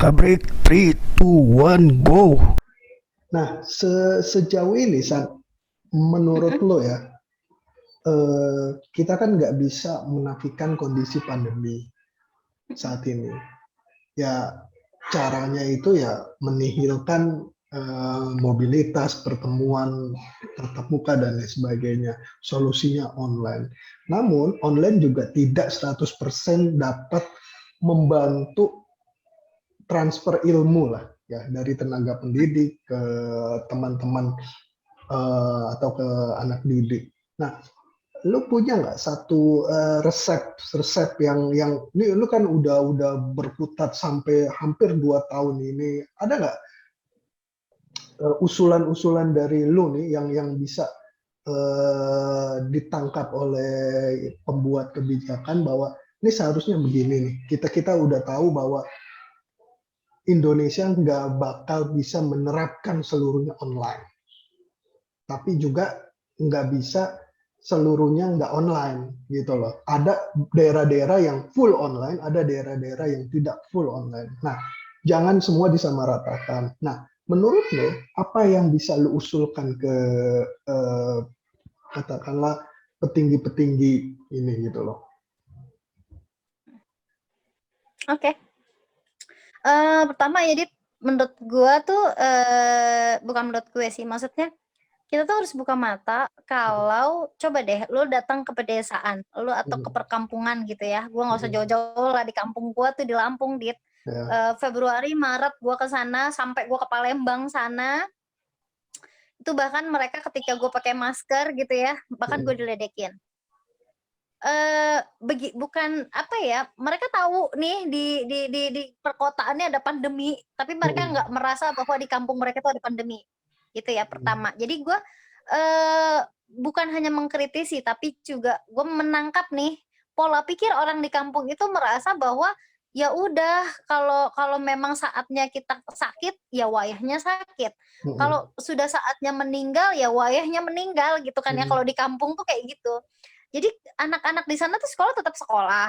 Kita break 3, 2, 1, go. Nah, sejauh ini, San, menurut Mm-mm. lo ya, kita kan nggak bisa menafikan kondisi pandemi saat ini. Ya, caranya itu ya menihilkan mobilitas, pertemuan tatap muka dan lain sebagainya. Solusinya online. Namun, online juga tidak 100% dapat membantu transfer ilmu lah ya dari tenaga pendidik ke teman-teman atau ke anak didik. Nah, lu punya nggak satu resep yang ini lu kan udah berkutat sampai hampir 2 tahun ini, ada nggak usulan-usulan dari lu nih yang bisa ditangkap oleh pembuat kebijakan bahwa ini seharusnya begini nih. Kita udah tahu bahwa Indonesia nggak bakal bisa menerapkan seluruhnya online, tapi juga nggak bisa seluruhnya nggak online gitu loh. Ada daerah-daerah yang full online, ada daerah-daerah yang tidak full online. Nah, jangan semua disamaratakan. Nah, menurut lo apa yang bisa lo usulkan ke eh, katakanlah petinggi-petinggi ini gitu loh? Oke. Pertama ya, Dit, menurut gue tuh bukan menurut gue sih, maksudnya kita tuh harus buka mata kalau coba deh lu datang ke pedesaan, lu atau ke perkampungan gitu ya. Gua nggak usah jauh-jauh lah, di kampung gua tuh di Lampung, Dit. Ya. Februari, Maret gua ke sana, sampai gua ke Palembang sana. Itu bahkan mereka ketika gua pakai masker gitu ya, bahkan gue diledekin. Bukan apa ya, mereka tahu nih di perkotaannya ada pandemi, tapi mereka nggak merasa bahwa di kampung mereka tuh ada pandemi. Gitu ya pertama. Jadi gue bukan hanya mengkritisi, tapi juga gue menangkap nih pola pikir orang di kampung itu merasa bahwa ya udah, kalau memang saatnya kita sakit ya wayahnya sakit. Kalau sudah saatnya meninggal ya wayahnya meninggal gitu kan ya, kalau di kampung tuh kayak gitu. Jadi anak-anak di sana tuh sekolah tetap sekolah.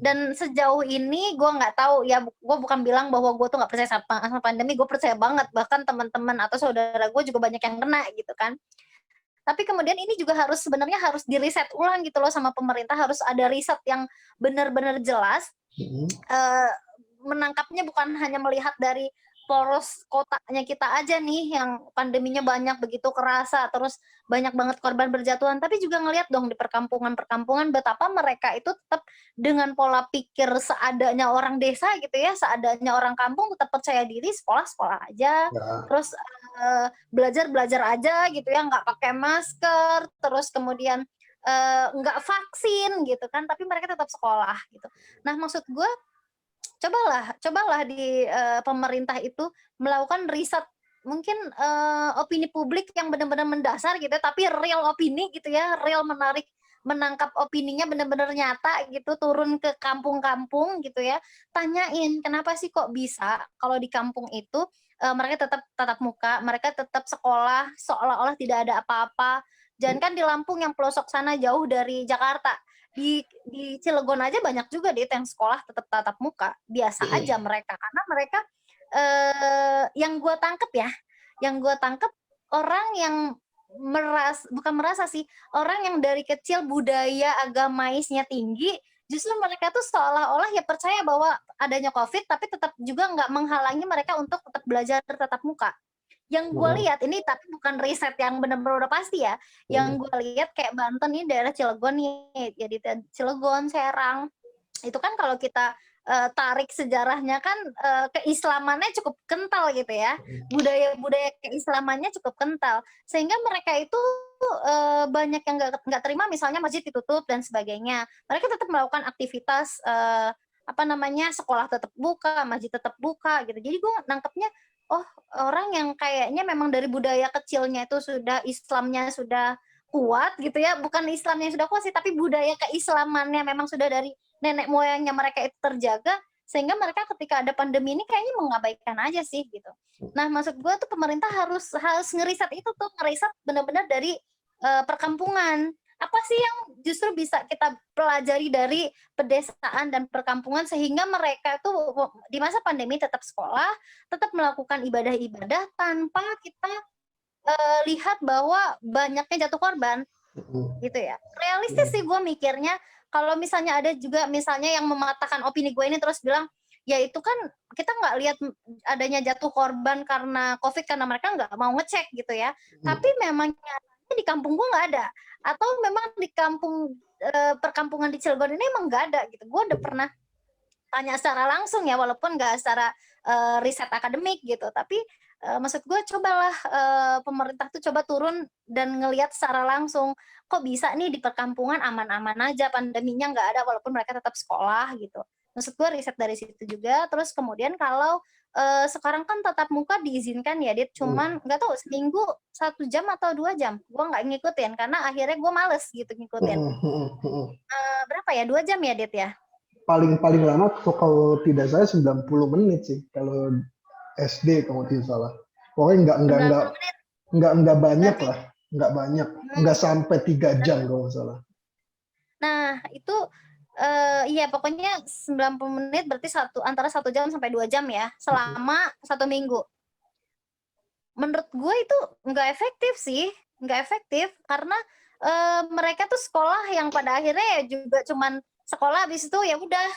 Dan sejauh ini gue nggak tahu ya, gue bukan bilang bahwa gue tuh nggak percaya sama pandemi, gue percaya banget, bahkan teman-teman atau saudara gue juga banyak yang kena gitu kan. Tapi kemudian ini juga sebenarnya harus di riset ulang gitu loh sama pemerintah, harus ada riset yang benar-benar jelas, menangkapnya bukan hanya melihat dari poros kotanya kita aja nih yang pandeminya banyak begitu kerasa, terus banyak banget korban berjatuhan, tapi juga ngelihat dong di perkampungan-perkampungan betapa mereka itu tetap dengan pola pikir seadanya orang desa gitu ya, seadanya orang kampung, tetap percaya diri, sekolah-sekolah aja, Ya. terus belajar-belajar aja gitu ya, nggak pakai masker, terus kemudian nggak vaksin gitu kan, tapi mereka tetap sekolah gitu. Nah, maksud gue cobalah di pemerintah itu melakukan riset, mungkin opini publik yang benar-benar mendasar gitu, tapi real opini gitu ya, real menangkap opininya benar-benar nyata gitu, turun ke kampung-kampung gitu ya, tanyain kenapa sih kok bisa kalau di kampung itu mereka tetap tatap muka, mereka tetap sekolah seolah-olah tidak ada apa-apa. Jangan kan di Lampung yang pelosok sana jauh dari Jakarta, di Cilegon aja banyak juga deh yang sekolah tetap tatap muka, biasa aja mereka, karena mereka yang gue tangkep orang yang bukan merasa sih, orang yang dari kecil budaya agamaisnya tinggi, justru mereka tuh seolah-olah ya percaya bahwa adanya COVID, tapi tetap juga nggak menghalangi mereka untuk tetap belajar tatap muka. Yang gue lihat ini, tapi bukan riset yang benar-benar udah pasti ya. Yang gue lihat kayak Banten nih, daerah Cilegon nih, jadi Cilegon, Serang, itu kan kalau kita tarik sejarahnya kan keislamannya cukup kental gitu ya, budaya keislamannya cukup kental, sehingga mereka itu banyak yang nggak terima misalnya masjid ditutup dan sebagainya. Mereka tetap melakukan aktivitas sekolah tetap buka, masjid tetap buka gitu. Jadi gue nangkepnya, oh, orang yang kayaknya memang dari budaya kecilnya itu sudah Islamnya sudah kuat gitu ya, bukan Islamnya sudah kuat sih, tapi budaya keislamannya memang sudah dari nenek moyangnya mereka itu terjaga, sehingga mereka ketika ada pandemi ini kayaknya mengabaikan aja sih gitu. Nah, maksud gue tuh pemerintah harus ngeriset itu tuh, ngeriset benar-benar dari perkampungan. apa sih yang justru bisa kita pelajari dari pedesaan dan perkampungan sehingga mereka tuh di masa pandemi tetap sekolah, tetap melakukan ibadah-ibadah tanpa kita lihat bahwa banyaknya jatuh korban gitu ya. Realistis sih gue mikirnya, kalau misalnya ada juga misalnya yang mematahkan opini gue ini terus bilang, ya itu kan kita nggak lihat adanya jatuh korban karena COVID karena mereka nggak mau ngecek gitu ya. Tapi memang nyatanya di kampung gue nggak ada, atau memang di kampung perkampungan di Cilegon ini emang nggak ada gitu. Gue udah pernah tanya secara langsung ya, walaupun nggak secara riset akademik gitu, tapi maksud gue cobalah pemerintah tuh coba turun dan ngelihat secara langsung, kok bisa nih di perkampungan aman-aman aja, pandeminya nggak ada walaupun mereka tetap sekolah gitu. Maksud gue riset dari situ juga. Terus kemudian kalau sekarang kan tatap muka diizinkan ya, Dit, cuman nggak tahu seminggu 1 jam atau 2 jam, gue nggak ngikutin karena akhirnya gue males gitu ngikutin. Berapa ya, 2 jam ya, Dit ya? Paling lama kalau tidak salah 90 menit sih kalau SD kalau tidak salah. Pokoknya 90 menit. nggak banyak Berarti lah, nggak banyak, nggak sampai 3 jam kalau nggak salah. nah itu iya pokoknya 90 menit berarti antara 1 jam sampai 2 jam ya selama 1 minggu. Menurut gue itu nggak efektif sih, nggak efektif karena mereka tuh sekolah yang pada akhirnya ya juga cuman sekolah, habis itu ya udah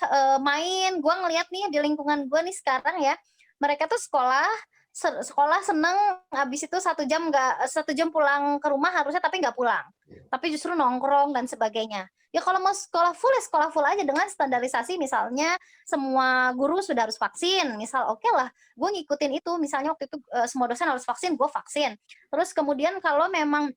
main. Gue ngeliat nih di lingkungan gue nih sekarang ya, mereka tuh sekolah seneng, habis itu 1 jam nggak 1 jam pulang ke rumah harusnya tapi nggak pulang, tapi justru nongkrong dan sebagainya. Ya kalau mau sekolah full ya sekolah full aja dengan standarisasi, misalnya semua guru sudah harus vaksin, misal oke lah, gue ngikutin itu. Misalnya waktu itu semua dosen harus vaksin, gue vaksin. Terus kemudian kalau memang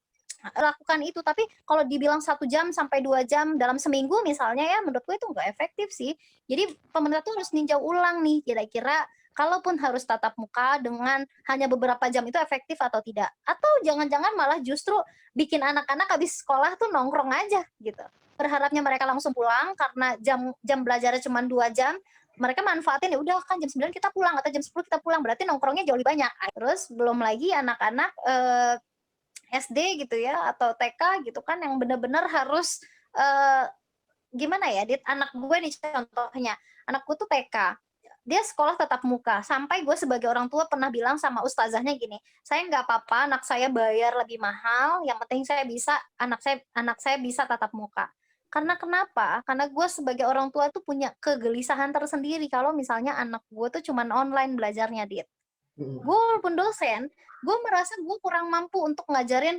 lakukan itu, tapi kalau dibilang 1 jam sampai 2 jam dalam seminggu misalnya ya, menurut gue itu nggak efektif sih. Jadi pemerintah tuh harus ninjau ulang nih, kira-kira kalaupun harus tatap muka dengan hanya beberapa jam itu efektif atau tidak, atau jangan-jangan malah justru bikin anak-anak habis sekolah tuh nongkrong aja gitu, berharapnya mereka langsung pulang karena jam belajarnya cuma 2 jam, mereka manfaatin ya udah kan jam 9 kita pulang atau jam 10 kita pulang, berarti nongkrongnya jauh lebih banyak. Terus belum lagi anak-anak SD gitu ya atau TK gitu kan yang benar-benar harus gimana ya, Dit, anak gue nih contohnya, anakku tuh TK, dia sekolah tatap muka, sampai gue sebagai orang tua pernah bilang sama ustazahnya gini, saya nggak apa-apa anak saya bayar lebih mahal, yang penting anak saya bisa tatap muka. Karena kenapa? Karena gue sebagai orang tua tuh punya kegelisahan tersendiri kalau misalnya anak gue tuh cuman online belajarnya, Dit. Gue walaupun dosen, gue merasa gue kurang mampu untuk ngajarin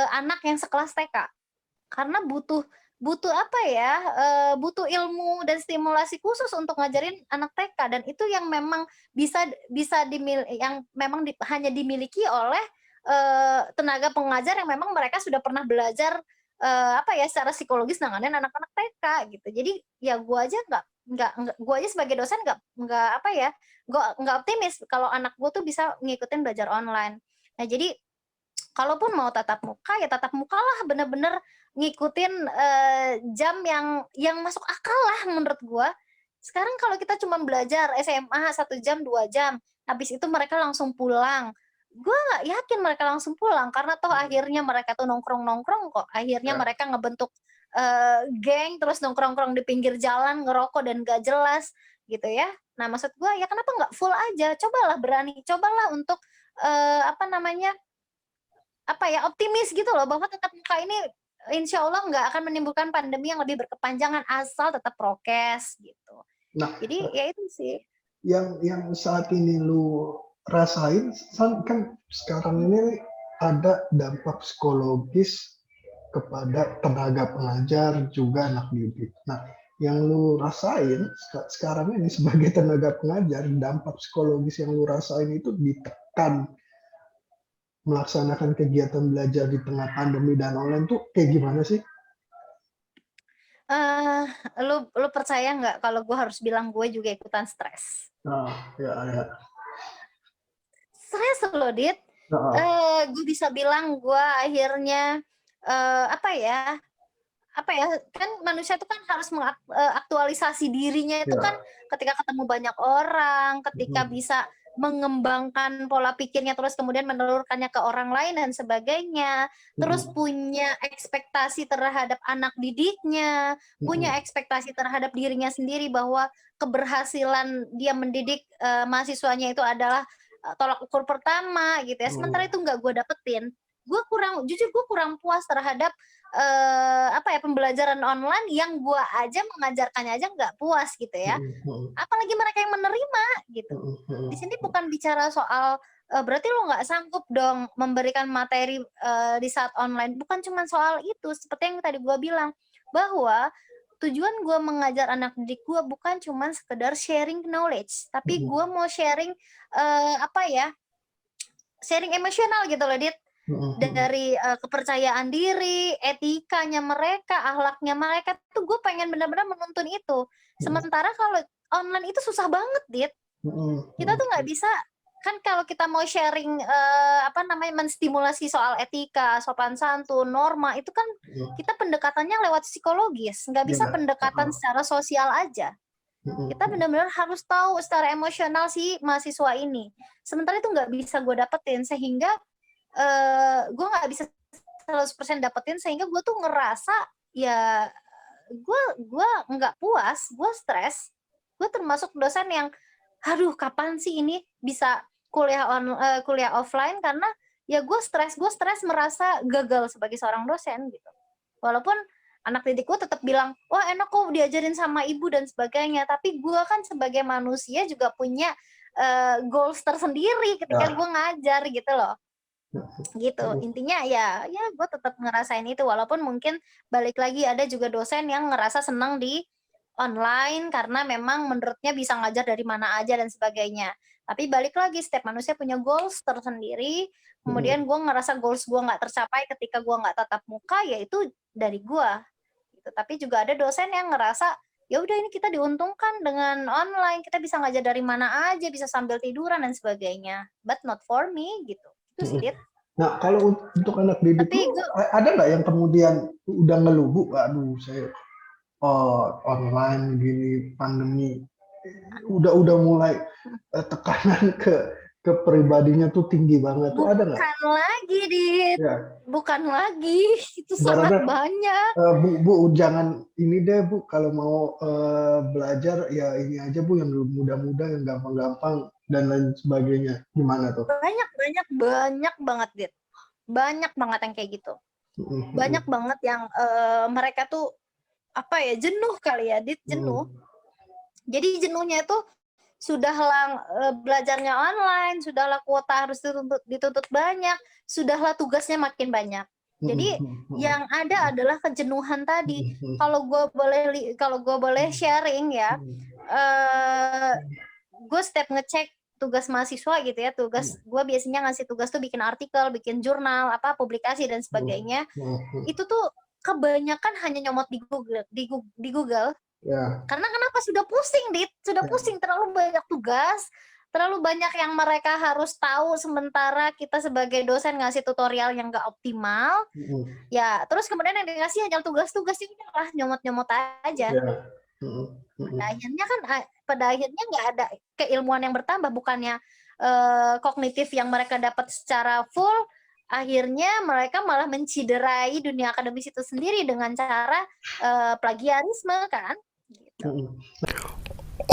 anak yang sekelas TK. Karena butuh apa ya, butuh ilmu dan stimulasi khusus untuk ngajarin anak TK, dan itu yang memang yang memang hanya dimiliki oleh tenaga pengajar yang memang mereka sudah pernah belajar apa ya, secara psikologis nanganin anak-anak TK gitu. Jadi ya gue aja nggak gue aja sebagai dosen nggak apa ya, gue nggak optimis kalau anak gue tuh bisa ngikutin belajar online. Nah jadi kalaupun mau tatap muka, ya tatap muka lah bener-bener ngikutin jam yang masuk akal lah menurut gua. Sekarang kalau kita cuma belajar SMA 1 jam, 2 jam, habis itu mereka langsung pulang. Gua nggak yakin mereka langsung pulang karena toh akhirnya mereka tuh nongkrong-nongkrong kok. Akhirnya mereka ngebentuk geng, terus nongkrong-nongkrong di pinggir jalan, ngerokok dan gak jelas gitu ya. Nah maksud gua ya kenapa nggak full aja? Cobalah berani, cobalah untuk apa namanya, apa ya, optimis gitu loh bahwa tatap muka ini insya Allah nggak akan menimbulkan pandemi yang lebih berkepanjangan asal tetap prokes gitu. Nah, Jadi ya itu sih. yang saat ini lu rasain kan sekarang ini ada dampak psikologis kepada tenaga pengajar juga anak didik. Nah, yang lu rasain sekarang ini sebagai tenaga pengajar, dampak psikologis yang lu rasain itu ditekan melaksanakan kegiatan belajar di tengah pandemi dan online tuh kayak gimana sih? Eh, lu percaya nggak kalau gue harus bilang gue juga ikutan stres? Nah, ya. Stres loh, Dit. Nah, Gue bisa bilang gue akhirnya apa ya, kan manusia itu kan harus mengaktualisasi dirinya itu kan ya. ketika ketemu banyak orang, ketika bisa mengembangkan pola pikirnya terus kemudian menelurkannya ke orang lain dan sebagainya, terus punya ekspektasi terhadap anak didiknya, punya ekspektasi terhadap dirinya sendiri bahwa keberhasilan dia mendidik mahasiswanya itu adalah tolak ukur pertama gitu ya. Sementara itu nggak gue dapetin. Jujur gue kurang puas terhadap pembelajaran online yang gue aja mengajarkannya aja nggak puas gitu ya. Apalagi mereka yang menerima gitu. Di sini bukan bicara soal berarti lo nggak sanggup dong memberikan materi di saat online. Bukan cuma soal itu, seperti yang tadi gue bilang bahwa tujuan gue mengajar anak didik gue bukan cuma sekedar sharing knowledge, tapi gue mau sharing sharing emosional gitu loh, Dit. Dari kepercayaan diri, etikanya mereka, akhlaknya mereka tuh gue pengen benar-benar menuntun itu. Sementara kalau online itu susah banget, Dit. Kita tuh nggak bisa kan kalau kita mau sharing menstimulasi soal etika, sopan santun, norma itu kan kita pendekatannya lewat psikologis, nggak bisa pendekatan secara sosial aja. Kita benar-benar harus tahu secara emosional si mahasiswa ini. Sementara itu nggak bisa gue dapetin sehingga gue nggak bisa 100% dapetin sehingga gue tuh ngerasa ya gue nggak puas, gue stres. Gue termasuk dosen yang aduh kapan sih ini bisa kuliah offline karena ya gue stres merasa gagal sebagai seorang dosen gitu. Walaupun anak didik gue tetap bilang wah enak kok diajarin sama ibu dan sebagainya, tapi gue kan sebagai manusia juga punya goals tersendiri ketika gue ngajar gitu loh. Gitu intinya ya gue tetap ngerasain itu walaupun mungkin balik lagi ada juga dosen yang ngerasa senang di online karena memang menurutnya bisa ngajar dari mana aja dan sebagainya, tapi balik lagi setiap manusia punya goals tersendiri. Kemudian gue ngerasa goals gue nggak tercapai ketika gue nggak tatap muka, yaitu dari gue gitu. Tapi juga ada dosen yang ngerasa ya udah ini kita diuntungkan dengan online, kita bisa ngajar dari mana aja, bisa sambil tiduran dan sebagainya, but not for me gitu. Itu sih, Dit. Nah, kalau untuk anak didik ada nggak yang kemudian udah ngeluh, Bu, aduh saya online gini pandemi udah mulai tekanan ke pribadinya tuh tinggi banget tuh, ada nggak? Bukan lagi, Dit. Bukan lagi, itu Ibaratnya, sangat banyak. Bu jangan ini deh Bu, kalau mau belajar ya ini aja Bu yang mudah-mudah, yang gampang-gampang dan lain sebagainya. Gimana tuh? Banyak banget, Dit. Banyak banget yang kayak gitu. Banyak banget yang mereka tuh jenuh kali ya, Dit, jenuh. Jadi jenuhnya itu sudahlah belajarnya online, sudahlah kuota harus dituntut banyak, sudahlah tugasnya makin banyak. Jadi yang ada adalah kejenuhan tadi. Kalau gue boleh sharing ya, gue setiap ngecek tugas mahasiswa gitu ya, tugas gue biasanya ngasih tugas tuh bikin artikel, bikin jurnal, publikasi dan sebagainya. Itu tuh kebanyakan hanya nyomot di Google. Karena kenapa? Sudah pusing, Dit. Sudah pusing, terlalu banyak tugas, terlalu banyak yang mereka harus tahu, sementara kita sebagai dosen ngasih tutorial yang gak optimal. Ya, terus kemudian yang dikasih hanya tugas-tugas itu lah nyomot-nyomot aja. Pada akhirnya nggak ada keilmuan yang bertambah, bukannya kognitif yang mereka dapat secara full. Akhirnya mereka malah menciderai dunia akademis itu sendiri dengan cara plagiarisme kan gitu.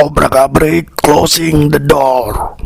Obrak-abrik, closing the door.